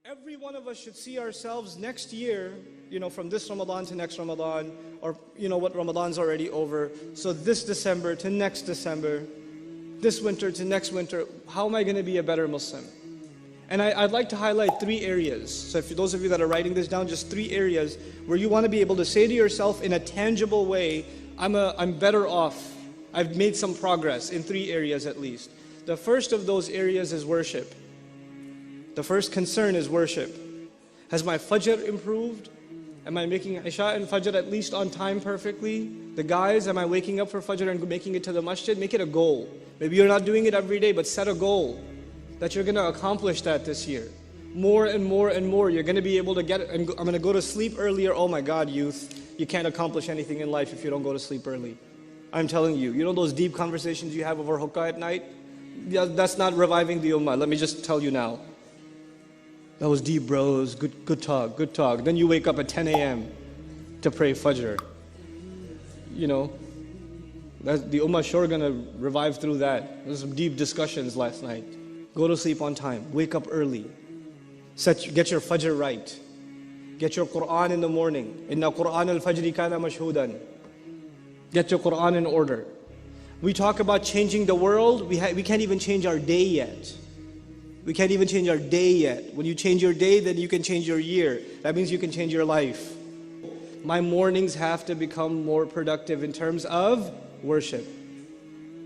Every one of us should see ourselves next year, from this Ramadan to next Ramadan, or what Ramadan's already over. So this December to next December, this winter to next winter, how am I going to be a better Muslim? And I'd like to highlight 3 areas. So for those of you that are writing this down, just 3 areas where you want to be able to say to yourself in a tangible way, I'm better off. I've made some progress in 3 areas at least. The first of those areas is worship. The first concern is worship. Has my Fajr improved? Am I making Isha and Fajr at least on time perfectly? The guys, am I waking up for Fajr and making it to the masjid? Make it a goal. Maybe you're not doing it every day, but set a goal that you're going to accomplish that this year. More and more and more, you're going to be able to get it. And I'm going to go to sleep earlier. Oh my God, youth, you can't accomplish anything in life if you don't go to sleep early. I'm telling you, those deep conversations you have over hookah at night? Yeah, that's not reviving the ummah. Let me just tell you now. That was deep, bros. Good talk, good talk. Then you wake up at 10 a.m. to pray Fajr. The ummah sure gonna revive through that. There's some deep discussions last night. Go to sleep on time. Wake up early. Get your Fajr right. Get your Qur'an in the morning. Inna Qur'an al-Fajri kana mashhudan. Get your Qur'an in order. We talk about changing the world. We can't even change our day yet. We can't even change our day yet. When you change your day, then you can change your year. That means you can change your life. My mornings have to become more productive in terms of worship.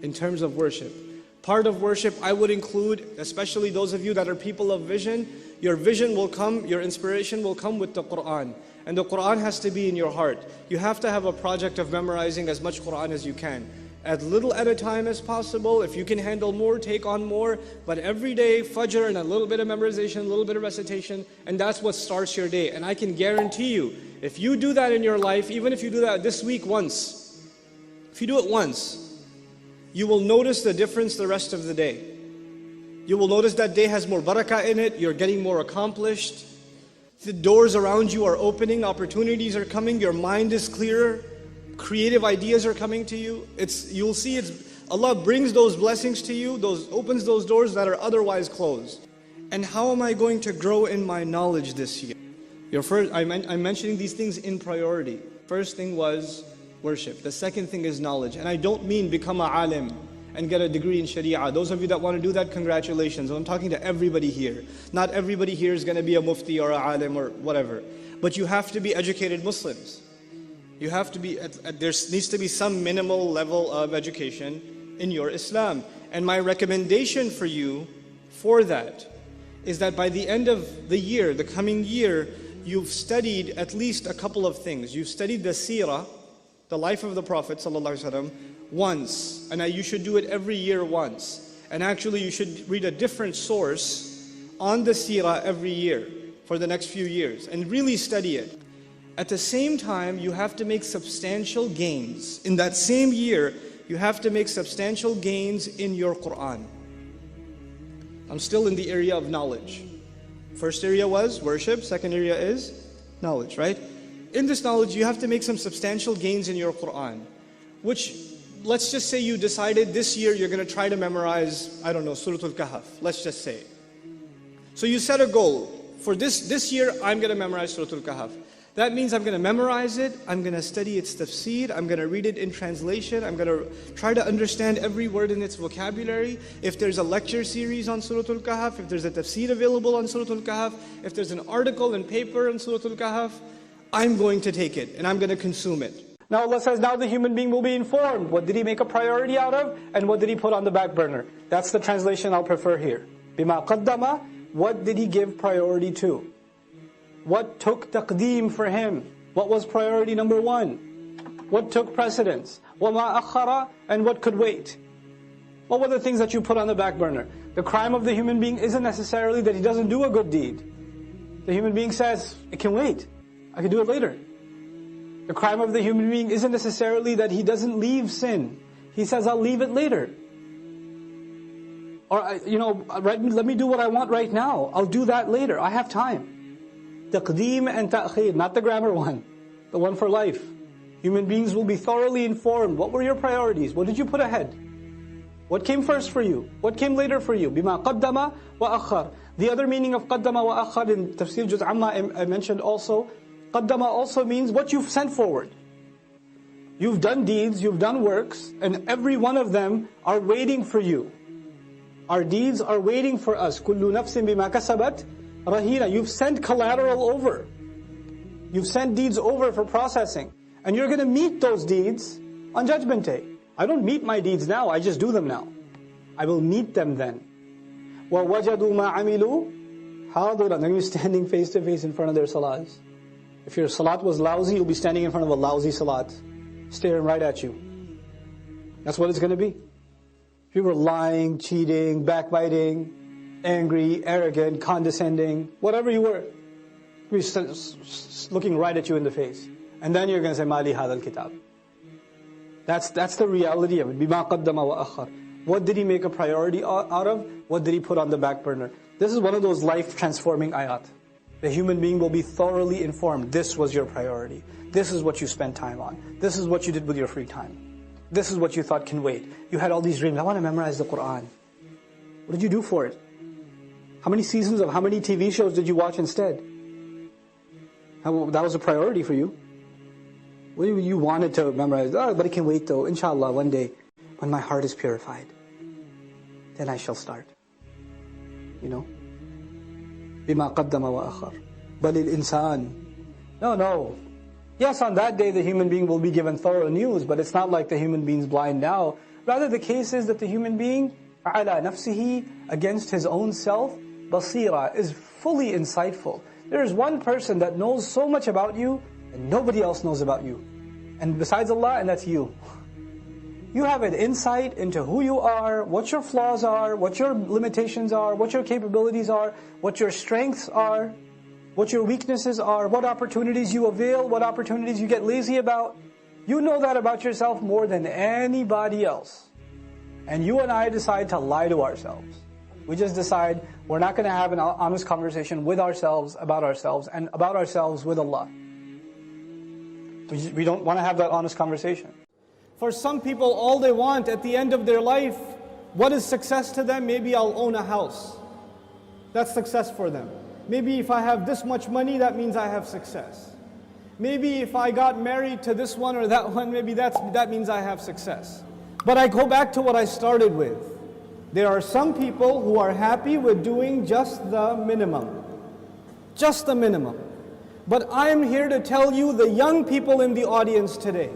In terms of worship. Part of worship I would include, especially those of you that are people of vision, your vision will come, your inspiration will come with the Qur'an. And the Qur'an has to be in your heart. You have to have a project of memorizing as much Qur'an as you can. As little at a time as possible. If you can handle more, take on more. But every day, Fajr and a little bit of memorization, a little bit of recitation, and that's what starts your day. And I can guarantee you, if you do that in your life, even if you do that this week once, if you do it once, you will notice the difference the rest of the day. You will notice that day has more barakah in it, you're getting more accomplished. The doors around you are opening, opportunities are coming, your mind is clearer. Creative ideas are coming to you. You'll see Allah brings those blessings to you, opens those doors that are otherwise closed. And how am I going to grow in my knowledge this year? I'm mentioning these things in priority. First thing was worship. The second thing is knowledge. And I don't mean become a alim and get a degree in Sharia. Those of you that want to do that, congratulations. I'm talking to everybody here. Not everybody here is going to be a mufti or a alim or whatever. But you have to be educated Muslims. You have to be, there needs to be some minimal level of education in your Islam. And my recommendation for you for that is that by the end of the year, the coming year, you've studied at least a couple of things. You've studied the seerah, the life of the Prophet ﷺ, once. And you should do it every year once. And actually you should read a different source on the seerah every year for the next few years and really study it. At the same time, you have to make substantial gains. In that same year, you have to make substantial gains in your Qur'an. I'm still in the area of knowledge. First area was worship, second area is knowledge, right? In this knowledge, you have to make some substantial gains in your Qur'an. Which, let's just say you decided this year you're going to try to memorize, I don't know, Surah Al-Kahf, let's just say. So you set a goal. For this year, I'm going to memorize Surah Al-Kahf. That means I'm going to memorize it, I'm going to study its tafsir, I'm going to read it in translation, I'm going to try to understand every word in its vocabulary. If there's a lecture series on Surah Al-Kahf, if there's a tafsir available on Surah Al-Kahf, if there's an article and paper on Surah Al-Kahf, I'm going to take it and I'm going to consume it. Now Allah says, now the human being will be informed. What did he make a priority out of? And what did he put on the back burner? That's the translation I'll prefer here. Bima qaddama, what did he give priority to? What took taqdeem for him? What was priority number 1? What took precedence? وَمَا أَخَّرَ, and what could wait? What were the things that you put on the back burner? The crime of the human being isn't necessarily that he doesn't do a good deed. The human being says, it can wait. I can do it later. The crime of the human being isn't necessarily that he doesn't leave sin. He says, I'll leave it later. Or, let me do what I want right now. I'll do that later. I have time. Taqdeem and ta'khir, not the grammar one, the one for life. Human beings will be thoroughly informed. What were your priorities? What did you put ahead? What came first for you? What came later for you? بِمَا قَدَّمَ وَأَخَّرَ. The other meaning of قَدَّمَ وَأَخَّرَ in Tafsir Juz Amma I mentioned also, قَدَّمَ also means what you've sent forward. You've done deeds, you've done works, and every one of them are waiting for you. Our deeds are waiting for us. كُلُّ نَفْسٍ بِمَا كَسَبَتْ رَهِينَ. You've sent collateral over. You've sent deeds over for processing. And you're going to meet those deeds on Judgment Day. I don't meet my deeds now, I just do them now. I will meet them then. وَوَجَدُوا مَا عَمِلُوا حَاضِرًا. Then you're standing face to face in front of their salats. If your salat was lousy, you'll be standing in front of a lousy salat, staring right at you. That's what it's going to be. If you were lying, cheating, backbiting, angry, arrogant, condescending, whatever you were, we're looking right at you in the face. And then you're going to say, مَالِ هَذَا الْكِتَابِ. That's the reality of it. بِمَا قَدَّمَ وَأَخَّرَ. What did he make a priority out of? What did he put on the back burner? This is one of those life-transforming ayat. The human being will be thoroughly informed. This was your priority. This is what you spent time on. This is what you did with your free time. This is what you thought can wait. You had all these dreams. I want to memorize the Qur'an. What did you do for it? How many seasons of how many TV shows did you watch instead? That was a priority for you. You wanted to memorize, but it can wait though. Inshallah, one day, when my heart is purified, then I shall start. You know? بِمَا قَدَّمَ وَأَخَّرَ بَلِ الْإِنسَانِ. No. Yes, on that day the human being will be given thorough news, but it's not like the human being's blind now. Rather, the case is that the human being, عَلَى نَفْسِهِ, against his own self, بَصِيرًا, is fully insightful. There is one person that knows so much about you, and nobody else knows about you. And besides Allah, and that's you. You have an insight into who you are, what your flaws are, what your limitations are, what your capabilities are, what your strengths are, what your weaknesses are, what opportunities you avail, what opportunities you get lazy about. You know that about yourself more than anybody else. And you and I decide to lie to ourselves. We just decide we're not going to have an honest conversation with ourselves, and about ourselves with Allah. We don't want to have that honest conversation. For some people, all they want at the end of their life, what is success to them? Maybe I'll own a house. That's success for them. Maybe if I have this much money, that means I have success. Maybe if I got married to this one or that one, maybe that means I have success. But I go back to what I started with. There are some people who are happy with doing just the minimum. Just the minimum. But I am here to tell you, the young people in the audience today,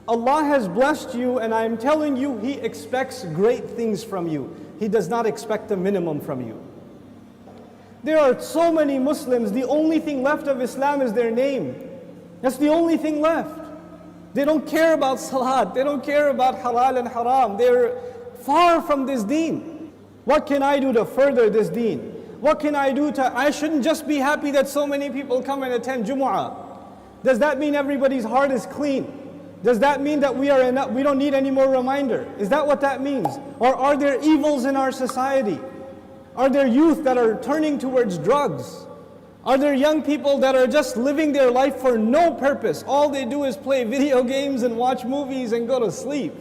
Allah has blessed you, and I am telling you, He expects great things from you. He does not expect the minimum from you. There are so many Muslims, the only thing left of Islam is their name. That's the only thing left. They don't care about salat, they don't care about halal and haram. They're far from this deen. What can I do to further this deen? What can I do I shouldn't just be happy that so many people come and attend Jumu'ah. Does that mean everybody's heart is clean? Does that mean that we don't need any more reminder? Is that what that means? Or are there evils in our society? Are there youth that are turning towards drugs? Are there young people that are just living their life for no purpose? All they do is play video games and watch movies and go to sleep.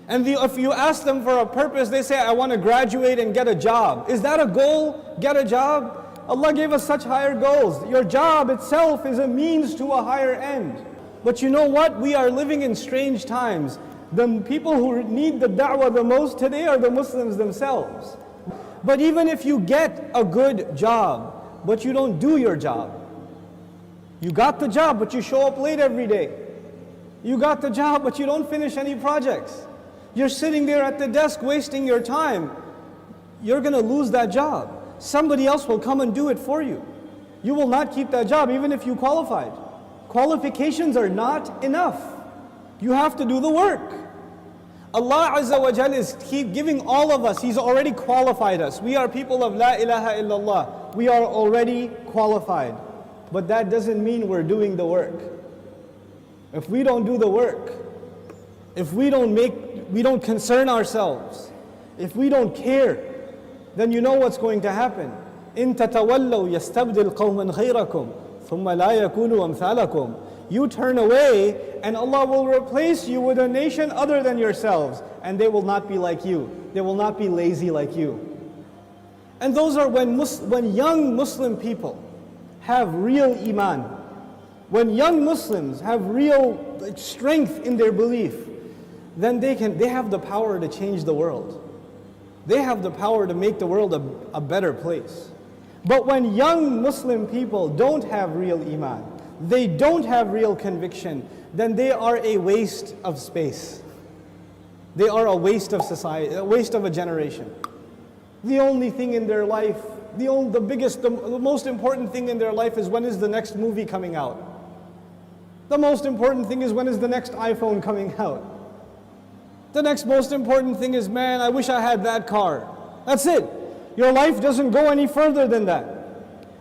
And if you ask them for a purpose, they say, I want to graduate and get a job. Is that a goal? Get a job? Allah gave us such higher goals. Your job itself is a means to a higher end. But you know what? We are living in strange times. The people who need the da'wah the most today are the Muslims themselves. But even if you get a good job, but you don't do your job. You got the job, but you show up late every day. You got the job, but you don't finish any projects. You're sitting there at the desk wasting your time. You're going to lose that job. Somebody else will come and do it for you. You will not keep that job even if you qualified. Qualifications are not enough. You have to do the work. Allah Azza wa Jal is giving all of us, He's already qualified us. We are people of La ilaha illallah. We are already qualified. But that doesn't mean we're doing the work. If we don't do the work, if we don't concern ourselves, if we don't care, then you know what's going to happen. إِن تَتَوَلَّوْا يَسْتَبْدِلْ قَوْمًا غَيْرَكُمْ ثُمَّ لَا يَكُونُوا أَمْثَالَكُمْ. You turn away and Allah will replace you with a nation other than yourselves, and they will not be like you. They will not be lazy like you. And those are when young Muslim people have real iman, when young Muslims have real strength in their belief, then they have the power to change the world. They have the power to make the world a better place. But when young Muslim people don't have real iman, they don't have real conviction, then they are a waste of space. They are a waste of society, a waste of a generation. The only thing in their life, the most important thing in their life is when is the next movie coming out. The most important thing is when is the next iPhone coming out. The next most important thing is, man, I wish I had that car. That's it. Your life doesn't go any further than that.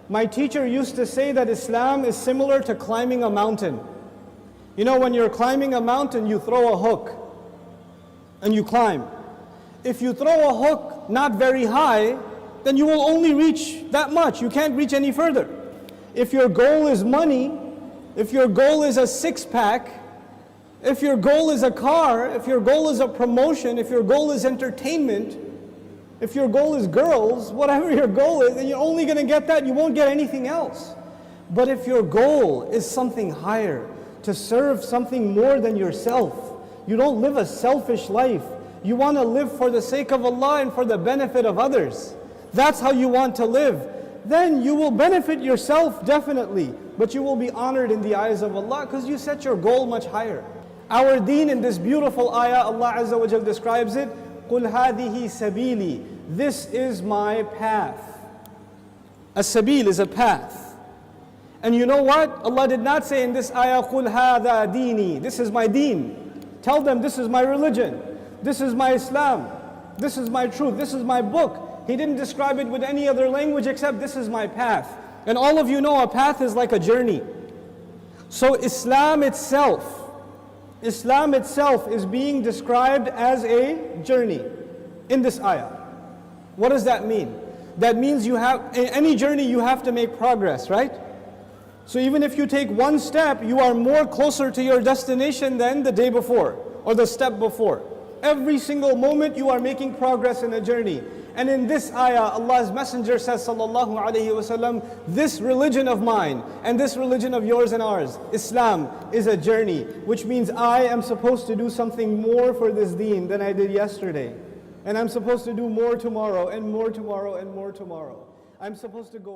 My teacher used to say that Islam is similar to climbing a mountain. You know, when you're climbing a mountain, you throw a hook and you climb. If you throw a hook not very high, then you will only reach that much. You can't reach any further. If your goal is money, if your goal is a six-pack, if your goal is a car, if your goal is a promotion, if your goal is entertainment, if your goal is girls, whatever your goal is, then you're only going to get that. You won't get anything else. But if your goal is something higher, to serve something more than yourself, you don't live a selfish life. You want to live for the sake of Allah and for the benefit of others. That's how you want to live. Then you will benefit yourself definitely, but you will be honored in the eyes of Allah because you set your goal much higher. Our deen in this beautiful ayah, Allah Azza wa Jal describes it, قُلْ هَذِهِ سَبِيلِي. This is my path. A sabil is a path. And you know what? Allah did not say in this ayah, قُلْ هَذَا دِينِي. This is my deen. Tell them this is my religion. This is my Islam. This is my truth. This is my book. He didn't describe it with any other language except this is my path. And all of you know a path is like a journey. So Islam itself is being described as a journey in this ayah. What does that mean? That means in any journey you have to make progress, right? So even if you take one step, you are more closer to your destination than the day before or the step before. Every single moment you are making progress in a journey. And in this ayah, Allah's Messenger says, sallallahu alaihi wasallam, this religion of mine and this religion of yours and ours, Islam, is a journey, which means I am supposed to do something more for this deen than I did yesterday. And I'm supposed to do more tomorrow and more tomorrow and more tomorrow. I'm supposed to go